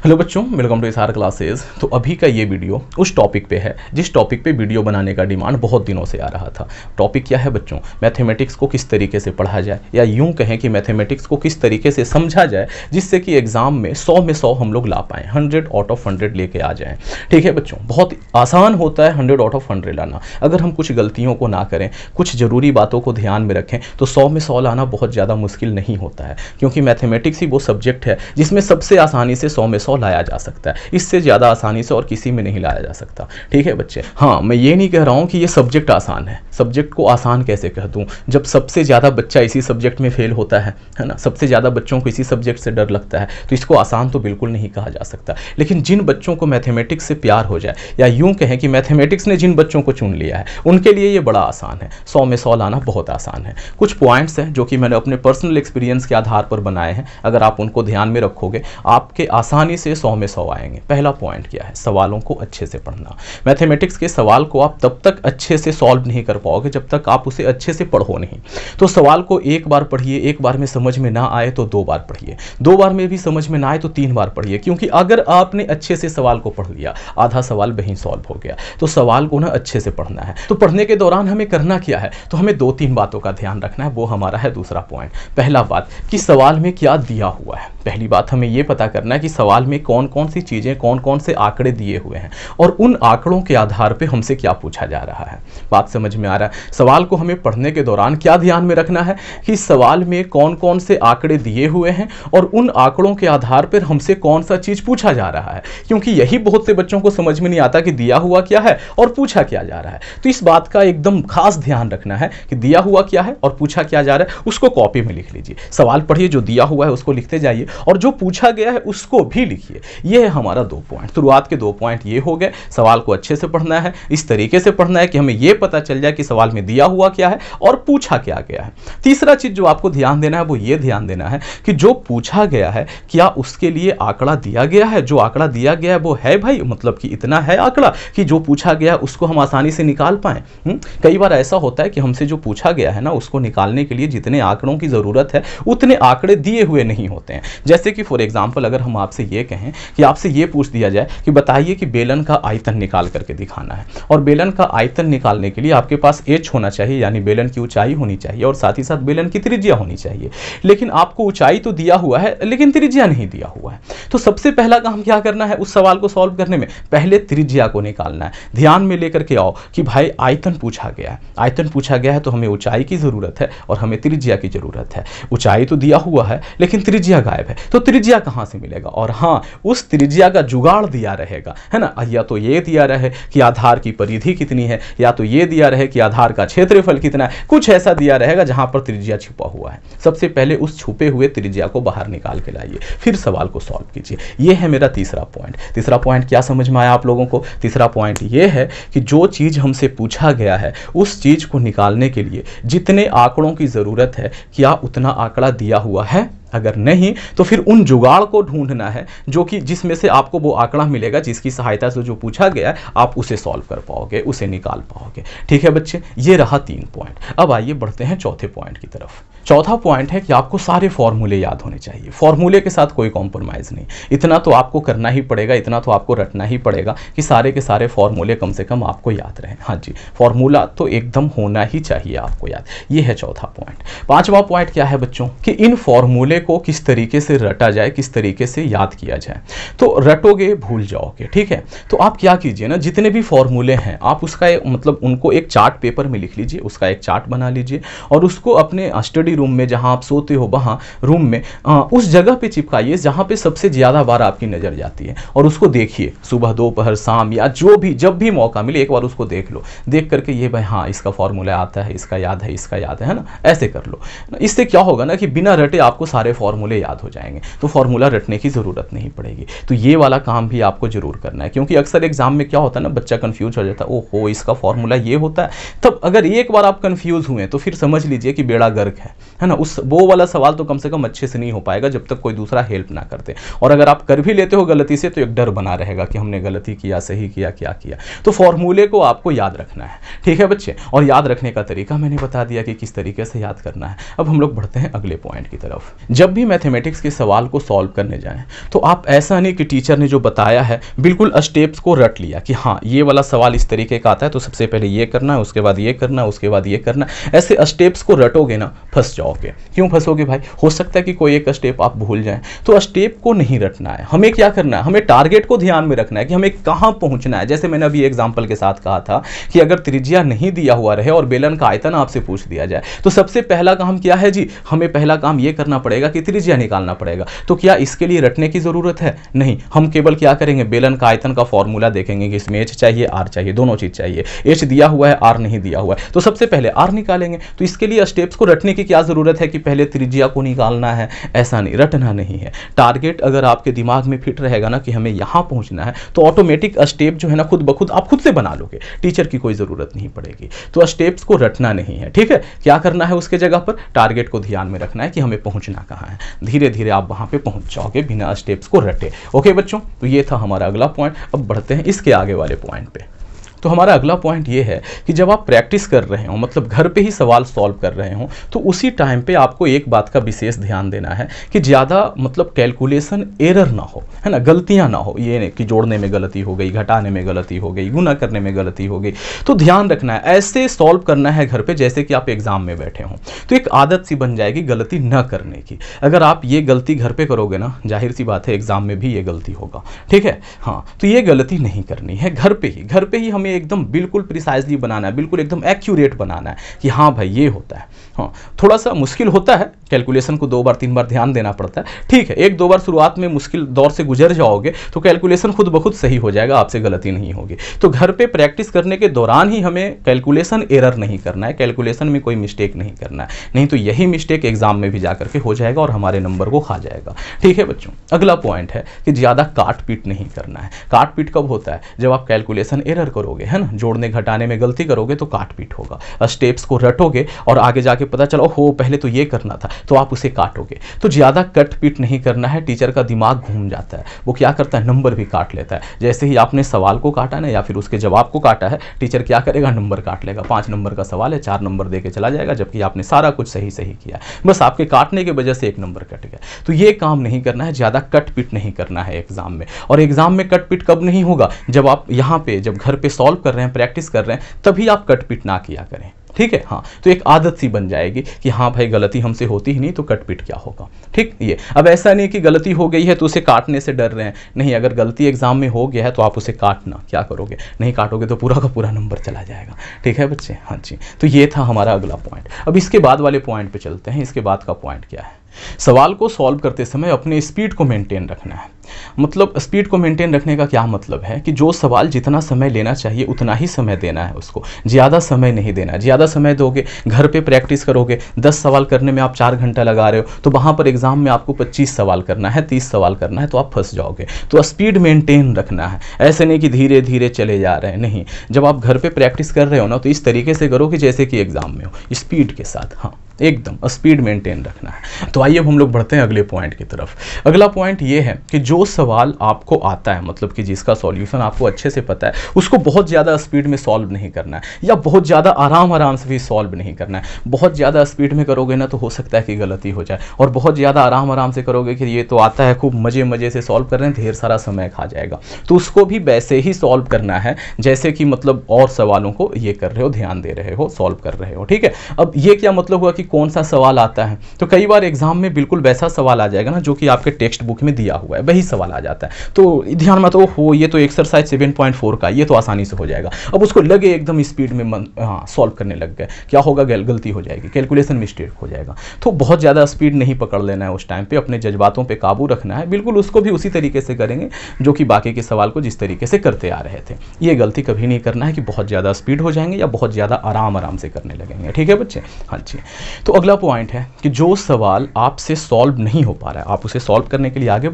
Hello बच्चों, welcome to SR classes. तो अभी का ये वीडियो उस टॉपिक पे है जिस टॉपिक पे वीडियो बनाने का डिमांड बहुत दिनों से आ रहा था। टॉपिक क्या है बच्चों? मैथमेटिक्स को किस तरीके से पढ़ा जाए, या यूं कहें कि मैथमेटिक्स को किस तरीके से समझा जाए जिससे कि एग्जाम में 100 में 100 हम लोग ला पाएँ, 100 आउट ऑफ 100 लेके आ जाएँ। ठीक है बच्चों, बहुत आसान होता है 100 आउट ऑफ 100 लाना। अगर हम कुछ गलतियों को ना करें, कुछ ज़रूरी बातों को ध्यान में रखें तो 100 में 100 लाना बहुत ज़्यादा मुश्किल नहीं होता है, क्योंकि मैथमेटिक्स ही वो सब्जेक्ट है जिसमें सबसे आसानी से 100 में 100 लाया जा सकता है। इससे ज़्यादा आसानी से और किसी में नहीं लाया जा सकता। ठीक है बच्चे, हाँ, मैं ये नहीं कह रहा हूँ कि ये सब्जेक्ट आसान है। सब्जेक्ट को आसान कैसे कह दूँ जब सबसे ज़्यादा बच्चा इसी सब्जेक्ट में फेल होता है ना? सबसे ज़्यादा बच्चों को इसी सब्जेक्ट से डर लगता है, तो इसको आसान तो बिल्कुल नहीं कहा जा सकता। लेकिन जिन बच्चों को मैथमेटिक्स से प्यार हो जाए, या यूँ कहें कि मैथमेटिक्स ने जिन बच्चों को चुन लिया है, उनके लिए ये बड़ा आसान है। 100 में 100 लाना बहुत आसान है। कुछ पॉइंट्स हैं जो कि मैंने अपने पर्सनल एक्सपीरियंस के आधार पर बनाए हैं। अगर आप उनको ध्यान में रखोगे, आपके आसानी से 100 में 100 आएंगे। पहला पॉइंट क्या है? सवालों को अच्छे से पढ़ना। मैथमेटिक्स के सवाल को आप तब तक अच्छे से सॉल्व नहीं कर पाओगे जब तक आप उसे अच्छे से पढ़ो नहीं। तो सवाल को एक बार पढ़िए, एक बार में समझ में ना आए तो 2 बार पढ़िए, 2 बार में भी समझ में ना आए तो 3 बार पढ़िए। क्योंकि अगर आपने अच्छे से सवाल को पढ़ लिया, आधा सवाल वहीं सॉल्व हो गया। तो सवाल को ना अच्छे से पढ़ना है। तो पढ़ने के दौरान हमें करना क्या है? तो हमें 2-3 बातों का ध्यान रखना है। वो हमारा है दूसरा पॉइंट। पहला बात कि सवाल में क्या दिया हुआ है। पहली बात हमें यह पता करना है कि सवाल में कौन कौन सी चीजें, कौन कौन से आंकड़े दिए हुए हैं, और उन आंकड़ों के आधार पे हमसे क्या पूछा जा रहा है। बात समझ में आ रहा है? सवाल को हमें पढ़ने के दौरान क्या ध्यान में रखना है कि सवाल में कौन कौन से आंकड़े दिए हुए हैं और उन आंकड़ों के आधार पर हमसे कौन सा चीज पूछा जा रहा है। क्योंकि यही बहुत से बच्चों को समझ में नहीं आता कि दिया हुआ क्या है और पूछा क्या जा रहा है। तो इस बात का एकदम खास ध्यान रखना है कि दिया हुआ क्या है और पूछा क्या जा रहा है। उसको कॉपी में लिख लीजिए। सवाल पढ़िए, जो दिया हुआ है उसको लिखते जाइए, और जो पूछा गया है उसको भी लिखिए। यह है हमारा 2 पॉइंट। शुरुआत के 2 पॉइंट ये हो गए। सवाल को अच्छे से पढ़ना है, इस तरीके से पढ़ना है कि हमें यह पता चल जाए कि सवाल में दिया हुआ क्या है और पूछा क्या गया है। तीसरा चीज जो आपको ध्यान देना है वो ये ध्यान देना है कि जो पूछा गया है क्या उसके लिए आंकड़ा दिया गया है। जो आंकड़ा दिया गया है वो है भाई, मतलब कि इतना है आंकड़ा कि जो पूछा गया उसको हम आसानी से निकाल पाए। कई बार ऐसा होता है कि हमसे जो पूछा गया है ना, उसको निकालने के लिए जितने आंकड़ों की जरूरत है उतने आंकड़े दिए हुए नहीं होते हैं। जैसे कि फॉर एग्जांपल अगर हम आपसे ये कहें कि आपसे ये पूछ दिया जाए कि बताइए कि बेलन का आयतन निकाल करके दिखाना है, और बेलन का आयतन निकालने के लिए आपके पास एच होना चाहिए, यानी बेलन की ऊंचाई होनी चाहिए, और साथ ही साथ बेलन की त्रिज्या होनी चाहिए। लेकिन आपको ऊंचाई तो दिया हुआ है लेकिन त्रिज्या नहीं दिया हुआ है। तो सबसे पहला काम क्या करना है उस सवाल को सॉल्व करने में? पहले त्रिज्या को निकालना है। ध्यान में लेकर के आओ कि भाई आयतन पूछा गया है, आयतन पूछा गया है तो हमें ऊंचाई की जरूरत है और हमें त्रिज्या की जरूरत है। ऊंचाई तो दिया हुआ है लेकिन त्रिज्या गायब है, तो त्रिज्या कहां से मिलेगा? और हाँ, उस त्रिज्या का जुगाड़ दिया रहेगा, है ना। या तो ये दिया रहे कि आधार की परिधि कितनी है, या तो ये दिया रहे कि आधार का क्षेत्रफल कितना है। कुछ ऐसा दिया रहेगा जहां पर त्रिज्या छुपा हुआ है। सबसे पहले उस छुपे हुए त्रिज्या को बाहर निकाल के लाइए, फिर सवाल को सॉल्व कीजिए। यह है मेरा तीसरा पॉइंट। तीसरा पॉइंट क्या समझ में आया आप लोगों को? तीसरा पॉइंट यह है कि जो चीज हमसे पूछा गया है उस चीज को निकालने के लिए जितने आंकड़ों की जरूरत है, क्या उतना आंकड़ा दिया हुआ है? अगर नहीं तो फिर उन जुगाड़ को ढूंढना है जो कि जिसमें से आपको वो आंकड़ा मिलेगा जिसकी सहायता से जो पूछा गया है आप उसे सॉल्व कर पाओगे, उसे निकाल पाओगे। ठीक है बच्चे, ये रहा 3 पॉइंट। अब आइए बढ़ते हैं चौथे पॉइंट की तरफ। चौथा पॉइंट है कि आपको सारे फॉर्मूले याद होने चाहिए। फॉर्मूले के साथ कोई कॉम्प्रोमाइज नहीं। इतना तो आपको करना ही पड़ेगा, इतना तो आपको रटना ही पड़ेगा कि सारे के सारे फॉर्मूले कम से कम आपको याद रहें। हाँ जी, फॉर्मूला तो एकदम होना ही चाहिए आपको याद। ये है चौथा पॉइंट। 5वां पॉइंट क्या है बच्चों कि इन फॉर्मूले को किस तरीके से रटा जाए, किस तरीके से याद किया जाए। तो रटोगे भूल जाओगे, ठीक है। तो आप क्या कीजिए ना, जितने भी फॉर्मूले हैं आप उसका मतलब उनको एक चार्ट पेपर में लिख लीजिए, उसका एक चार्ट बना लीजिए, और उसको अपने स्टडी रूम में जहां आप सोते हो वहां रूम में उस जगह पे चिपकाइए जहां पे सबसे ज्यादा बार आपकी नजर जाती है, और उसको देखिए सुबह, दोपहर, शाम, या जो भी जब भी मौका मिले एक बार उसको देख लो। देख करके ये भाई हाँ इसका फॉर्मूला आता है, इसका याद है, इसका याद है ना, ऐसे कर लो। इससे क्या होगा ना कि बिना रटे आपको सारे फॉर्मूले याद हो जाएंगे, तो फॉर्मूला रटने की जरूरत नहीं पड़ेगी। तो ये वाला काम भी आपको जरूर करना है, क्योंकि अक्सर एग्जाम में क्या होता है ना, बच्चा कंफ्यूज हो जाता है, ओहो इसका फॉर्मूला ये होता है। तब अगर एक बार आप कंफ्यूज हुए तो फिर समझ लीजिए कि बेड़ा गर्क है। है ना, उस वो वाला सवाल तो कम से कम अच्छे से नहीं हो पाएगा जब तक कोई दूसरा हेल्प ना करते। और अगर आप कर भी लेते हो गलती से तो एक डर बना रहेगा कि हमने गलती किया, सही किया, क्या किया। तो फॉर्मूले को आपको याद रखना है, ठीक है बच्चे। और याद रखने का तरीका मैंने बता दिया कि किस तरीके से याद करना है। अब हम लोग बढ़ते हैं अगले पॉइंट की तरफ। जब भी मैथमेटिक्स के सवाल को सॉल्व करने जाएं तो आप ऐसा नहीं कि टीचर ने जो बताया है बिल्कुल स्टेप्स को रट लिया कि हाँ ये वाला सवाल इस तरीके का आता है तो सबसे पहले ये करना है, उसके बाद ये करना है, उसके बाद ये करना है। ऐसे स्टेप्स को रटोगे ना फंस जाओगे। क्यों फंसोगे भाई? हो सकता है कि कोई एक स्टेप आप भूल जाएं। तो स्टेप को नहीं रटना है, हमें क्या करना है, हमें टारगेट को ध्यान में रखना है कि हमें कहां पहुंचना है। जैसे मैंने अभी एग्जांपल के साथ कहा था कि अगर त्रिज्या नहीं दिया हुआ रहे और बेलन का आयतन आपसे पूछ दिया जाए तो सबसे पहला काम क्या है जी, हमें पहला काम यह करना पड़ेगा कि त्रिज्या निकालना पड़ेगा। तो क्या इसके लिए रटने की जरूरत है? नहीं। हम केवल क्या करेंगे, बेलन का आयतन का फॉर्मूला देखेंगे कि इसमें एच चाहिए, आर चाहिए, दोनों चीज चाहिए। एच दिया हुआ है, आर नहीं दिया हुआ है, तो सबसे पहले आर निकालेंगे। तो इसके लिए स्टेप्स को रटने की क्या जरूरत है कि पहले त्रिज्या को निकालना है? ऐसा नहीं, रटना नहीं है। टारगेट अगर आपके दिमाग में फिट रहेगा ना कि हमें यहां पहुंचना है तो ऑटोमेटिक स्टेप जो है ना खुद ब खुद आप खुद से बना लोगे, टीचर की कोई जरूरत नहीं पड़ेगी। तो स्टेप्स को रटना नहीं है, ठीक है। क्या करना है उसके जगह पर, टारगेट को ध्यान में रखना है कि हमें पहुंचना कहां है। धीरे धीरे आप वहां पे पहुंच जाओगे बिना स्टेप्स को रटे। ओके बच्चों, तो ये था हमारा अगला पॉइंट। अब बढ़ते हैं इसके आगे वाले पॉइंट पे। तो हमारा अगला पॉइंट ये है कि जब आप प्रैक्टिस कर रहे हो, मतलब घर पे ही सवाल सॉल्व कर रहे हो, तो उसी टाइम पे आपको एक बात का विशेष ध्यान देना है कि ज़्यादा मतलब कैलकुलेशन एरर ना हो, है ना, गलतियां ना हो। ये नहीं कि जोड़ने में गलती हो गई, घटाने में गलती हो गई, गुना करने में गलती हो गई। तो ध्यान रखना है, ऐसे सॉल्व करना है घर पे जैसे कि आप एग्जाम में बैठे हों। तो एक आदत सी बन जाएगी गलती न करने की। अगर आप ये गलती घर पे करोगे ना, जाहिर सी बात है एग्जाम में भी ये गलती होगा, ठीक है। हाँ, तो ये गलती नहीं करनी है। घर पे ही हमें एकदम बिल्कुल प्रिसाइजली बनाना है, बिल्कुल एकदम एक्यूरेट बनाना है कि हाँ भाई ये होता है। हाँ, थोड़ा सा मुश्किल होता है, कैलकुलेशन को 2 बार 3 बार ध्यान देना पड़ता है, ठीक है। 1-2 बार शुरुआत में मुश्किल दौर से गुजर जाओगे तो कैलकुलेशन खुद ब खुद सही हो जाएगा, आपसे गलती नहीं होगी। तो घर पे प्रैक्टिस करने के दौरान ही हमें कैलकुलेशन एरर नहीं करना है, कैलकुलेशन में कोई मिस्टेक नहीं करना है, नहीं तो यही मिस्टेक एग्जाम में भी जाकर के हो जाएगा और हमारे नंबर को खा जाएगा, ठीक है बच्चों। अगला पॉइंट है कि ज़्यादा काट पीट नहीं करना है। काट पीट कब होता है? जब आप कैलकुलेशन एरर करोगे, है ना, जोड़ने घटाने में गलती करोगे तो काट पीट होगा। स्टेप्स को रटोगे और आगे जाके पता चला हो पहले तो ये करना था, तो आप उसे काटोगे। तो ज्यादा कट पीट नहीं करना है, टीचर का दिमाग घूम जाता है, वो क्या करता है, नंबर भी काट लेता है। जैसे ही आपने सवाल को काटा ना या फिर उसके जवाब को काटा है, टीचर क्या करेगा, नंबर काट लेगा। 5 नंबर का सवाल है, 4 नंबर देके चला जाएगा, जबकि आपने सारा कुछ सही किया, बस आपके काटने की वजह से 1 नंबर कट गया। तो ये काम नहीं करना है, ज्यादा कट पीट नहीं करना है एग्जाम में। और एग्जाम में कट पीट कब नहीं होगा, जब आप यहाँ पे जब घर पे सॉल्व कर रहे हैं, प्रैक्टिस कर रहे हैं, तभी आप कट पीट ना किया करें, ठीक है। हाँ, तो एक आदत सी बन जाएगी कि हाँ भाई गलती हमसे होती ही नहीं तो कट पीट क्या होगा, ठीक। ये अब ऐसा नहीं कि गलती हो गई है तो उसे काटने से डर रहे हैं, नहीं। अगर गलती एग्जाम में हो गया है तो आप उसे काटना क्या करोगे, नहीं काटोगे तो पूरा का पूरा नंबर चला जाएगा, ठीक है बच्चे। हाँ जी, तो ये था हमारा अगला पॉइंट। अब इसके बाद वाले पॉइंट पे चलते हैं। इसके बाद का पॉइंट क्या है, सवाल को सॉल्व करते समय अपने स्पीड को मेंटेन रखना है। मतलब स्पीड को मेंटेन रखने का क्या मतलब है कि जो सवाल जितना समय लेना चाहिए उतना ही समय देना है उसको, ज़्यादा समय नहीं देना है। ज़्यादा समय दोगे, घर पे प्रैक्टिस करोगे, 10 सवाल करने में आप 4 घंटा लगा रहे हो, तो वहाँ पर एग्जाम में आपको 25 सवाल करना है, 30 सवाल करना है, तो आप फंस जाओगे। तो स्पीड मेंटेन रखना है, ऐसे नहीं कि धीरे धीरे चले जा रहे हैं, नहीं। जब आप घर पे प्रैक्टिस कर रहे हो ना तो इस तरीके से करो कि जैसे कि एग्जाम में हो, स्पीड के साथ, हाँ एकदम स्पीड मेंटेन रखना है। तो आइए अब हम लोग बढ़ते हैं अगले पॉइंट की तरफ। अगला पॉइंट ये है कि जो सवाल आपको आता है, मतलब कि जिसका सॉल्यूशन आपको अच्छे से पता है, उसको बहुत ज़्यादा स्पीड में सॉल्व नहीं करना है या बहुत ज़्यादा आराम से भी सॉल्व नहीं करना है। बहुत ज़्यादा स्पीड में करोगे ना तो हो सकता है कि गलती हो जाए, और बहुत ज़्यादा आराम से करोगे कि ये तो आता है, खूब मज़े से सॉल्व कर रहे हैं, ढेर सारा समय खा जाएगा। तो उसको भी वैसे ही सॉल्व करना है जैसे कि मतलब और सवालों को ये कर रहे हो, ध्यान दे रहे हो, सॉल्व कर रहे हो, ठीक है। अब ये क्या मतलब हुआ कि कौन सा सवाल आता है, तो कई बार एग्जाम में बिल्कुल वैसा सवाल आ जाएगा ना जो कि आपके टेक्स्ट बुक में दिया हुआ है, वही सवाल आ जाता है। तो ध्यान मत हो, ये तो एक्सरसाइज 7.4 का, ये तो आसानी से हो जाएगा। अब उसको लगे एकदम स्पीड में सॉल्व करने लग गए, क्या होगा, गलती हो जाएगी, कैलकुलेशन मिस्टेक हो जाएगा। तो बहुत ज़्यादा स्पीड नहीं पकड़ लेना है उस टाइम पे, अपने जज्बातों पे काबू रखना है। बिल्कुल उसको भी उसी तरीके से करेंगे जो कि बाकी के सवाल को जिस तरीके से करते आ रहे थे। ये गलती कभी नहीं करना है कि बहुत ज़्यादा स्पीड हो जाएंगे या बहुत ज़्यादा आराम से करने लगेंगे, ठीक है बच्चे। हाँ जी, तो अगला पॉइंट है कि जो सवाल आपसे सॉल्व नहीं हो पा रहा है, आप उसे सॉल्व करने के लिए आगे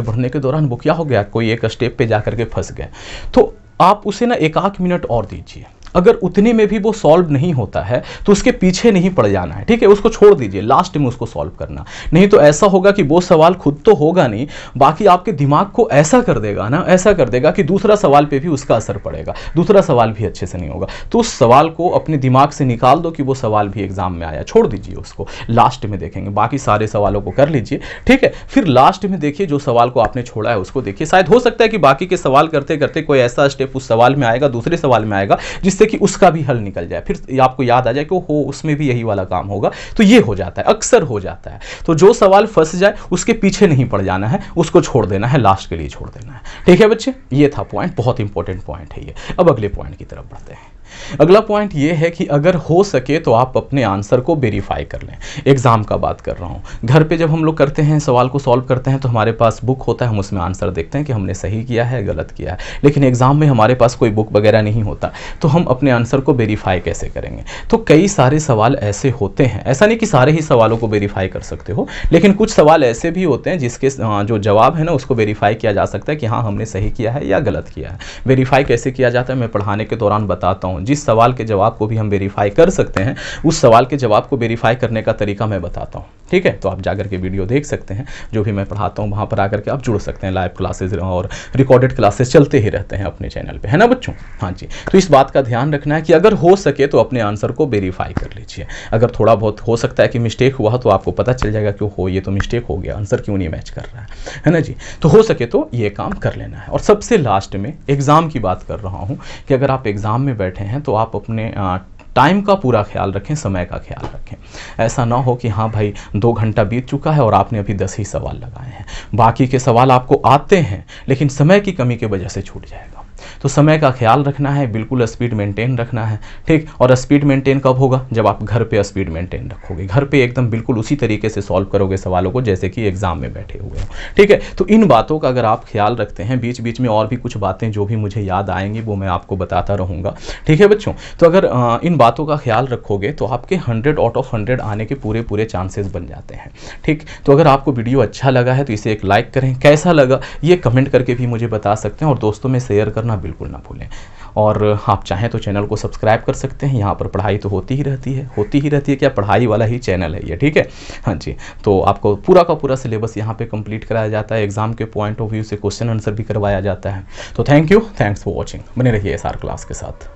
बढ़ने के दौरान वो क्या हो गया, कोई एक स्टेप पे जाकर के फंस गए, तो आप उसे ना 1-8 मिनट और दीजिए। अगर उतने में भी वो सॉल्व नहीं होता है तो उसके पीछे नहीं पड़ जाना है, ठीक है, उसको छोड़ दीजिए, लास्ट में उसको सॉल्व करना। नहीं तो ऐसा होगा कि वो सवाल खुद तो होगा नहीं, बाकी आपके दिमाग को ऐसा कर देगा ना, ऐसा कर देगा कि दूसरा सवाल पे भी उसका असर पड़ेगा, दूसरा सवाल भी अच्छे से नहीं होगा। तो उस सवाल को अपने दिमाग से निकाल दो कि वो सवाल भी एग्जाम में आया, छोड़ दीजिए उसको, लास्ट में देखेंगे, बाकी सारे सवालों को कर लीजिए, ठीक है। फिर लास्ट में देखिए जो सवाल को आपने छोड़ा है उसको देखिए, शायद हो सकता है कि बाकी के सवाल करते करते कोई ऐसा स्टेप उस सवाल में आएगा, दूसरे सवाल में आएगा, जिससे कि उसका भी हल निकल जाए, फिर आपको याद आ जाए कि हो उसमें भी यही वाला काम होगा। तो ये हो जाता है, अक्सर हो जाता है। तो जो सवाल फंस जाए उसके पीछे नहीं पड़ जाना है, उसको छोड़ देना है, लास्ट के लिए छोड़ देना है, ठीक है बच्चे। ये था पॉइंट, बहुत इंपॉर्टेंट पॉइंट है ये। अब अगले पॉइंट की तरफ बढ़ते हैं। अगला पॉइंट ये है कि अगर हो सके तो आप अपने आंसर को वेरीफाई कर लें। एग्जाम का बात कर रहा हूँ, घर पे जब हम लोग करते हैं, सवाल को सॉल्व करते हैं, तो हमारे पास बुक होता है, हम उसमें आंसर देखते हैं कि हमने सही किया है गलत किया है। लेकिन एग्जाम में हमारे पास कोई बुक वगैरह नहीं होता, तो हम अपने आंसर को वेरीफाई कैसे करेंगे? तो कई सारे सवाल ऐसे होते हैं, ऐसा नहीं कि सारे ही सवालों को वेरीफाई कर सकते हो, लेकिन कुछ सवाल ऐसे भी होते हैं जिसके जो जवाब है ना उसको वेरीफाई किया जा सकता है कि हाँ हमने सही किया है या गलत किया है। वेरीफाई कैसे किया जाता है मैं पढ़ाने के दौरान बताता हूँ। जिस सवाल के जवाब को भी हम वेरीफाई कर सकते हैं, उस सवाल के जवाब को वेरीफाई करने का तरीका मैं बताता हूँ, ठीक है। तो आप जाकर के वीडियो देख सकते हैं, जो भी मैं पढ़ाता हूँ वहाँ पर आकर के आप जुड़ सकते हैं। लाइव क्लासेस और रिकॉर्डेड क्लासेस चलते ही रहते हैं अपने चैनल पे, है ना बच्चों। हाँ जी, तो इस बात का ध्यान रखना है कि अगर हो सके तो अपने आंसर को वेरीफाई कर लीजिए। अगर थोड़ा बहुत हो सकता है कि मिस्टेक हुआ तो आपको पता चल जाएगा कि हो ये तो मिस्टेक हो गया, आंसर क्यों नहीं मैच कर रहा है ना जी। तो हो सके तो ये काम कर लेना है। और सबसे लास्ट में एग्ज़ाम की बात कर रहा हूँ कि अगर आप एग्ज़ाम में बैठे हैं तो आप अपने टाइम का पूरा ख्याल रखें, समय का ख्याल रखें। ऐसा ना हो कि हाँ भाई 2 घंटा बीत चुका है और आपने अभी 10 ही सवाल लगाए हैं, बाकी के सवाल आपको आते हैं लेकिन समय की कमी की वजह से छूट जाएगा। तो समय का ख्याल रखना है, बिल्कुल स्पीड मेंटेन रखना है, ठीक। और स्पीड मेंटेन कब होगा? जब आप घर पे स्पीड मेंटेन रखोगे, घर पे एकदम बिल्कुल उसी तरीके से सॉल्व करोगे सवालों को जैसे कि एग्जाम में बैठे हुए हो, ठीक है। तो इन बातों का अगर आप ख्याल रखते हैं, बीच बीच में और भी कुछ बातें जो भी मुझे याद आएंगी वो मैं आपको बताता रहूँगा, ठीक है बच्चों। तो अगर इन बातों का ख्याल रखोगे तो आपके 100 आउट ऑफ 100 आने के पूरे चांसेस बन जाते हैं, ठीक। तो अगर आपको वीडियो अच्छा लगा है तो इसे एक लाइक करें, कैसा लगा ये कमेंट करके भी मुझे बता सकते हैं, और दोस्तों में शेयर करना बिल्कुल ना भूलें। और आप चाहें तो चैनल को सब्सक्राइब कर सकते हैं, यहाँ पर पढ़ाई तो होती ही रहती है, क्या पढ़ाई वाला ही चैनल है ये, ठीक है। हाँ जी, तो आपको पूरा का पूरा सिलेबस यहाँ पे कंप्लीट कराया जाता है, एग्जाम के पॉइंट ऑफ व्यू से क्वेश्चन आंसर भी करवाया जाता है। तो thank you, thanks for watching, बने रहिए SR क्लास के साथ।